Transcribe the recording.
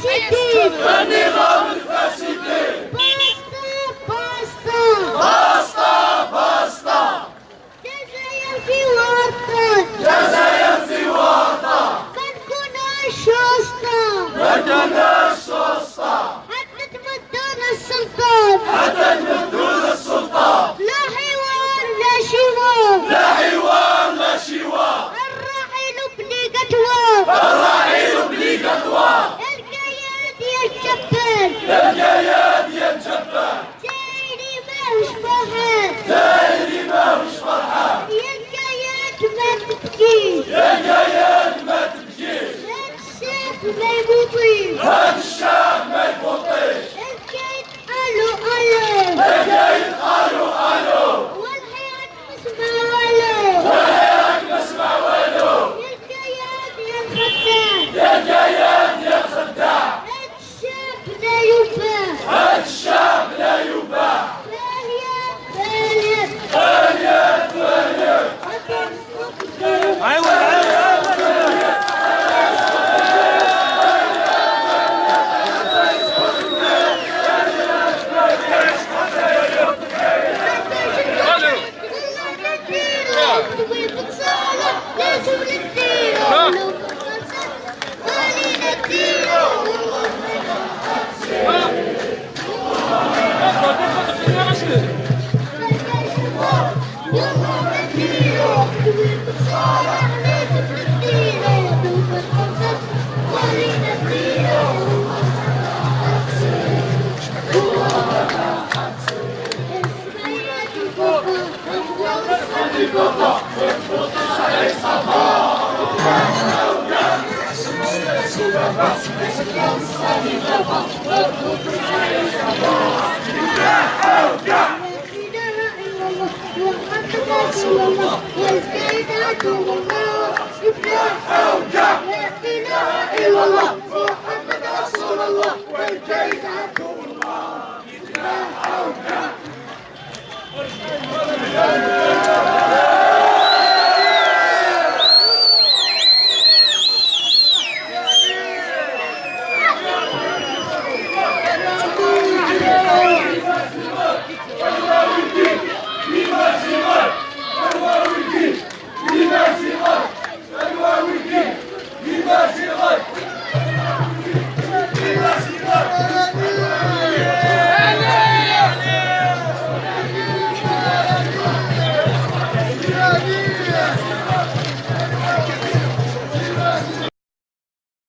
الفاسدين النظام الفاسدين باستا باستا باستا جزائر في وطن جزائر في وطن ما نكونوش وسطى ما كناش وسطى حتى تمدون السلطان حتى تمدون السلطان لا حوار لا شوار لا حوار لا شوار الراعي بلي قتوى الرحيل بلي قطوة القياد يا الجبار القياد يا الجبار جايني ماهوش فرحان دايري ماهوش فرحان يا القياد ما تبكيش يا القياد ما تبكيش هاد الشاب ما يموتيش هاد الشعب ما يفوطيش الكاين الو الو القايد الو الو والحياة تسمع والو والحراك ما سمع والو يا القياد يا الخدام يا القياد يا الخداع هاد الشاب لا يباع هاد الشعب لا يباع فاليات فاليات فاليات فاليات لازم نديرو لو خلينا نديرو لا إله إلا الله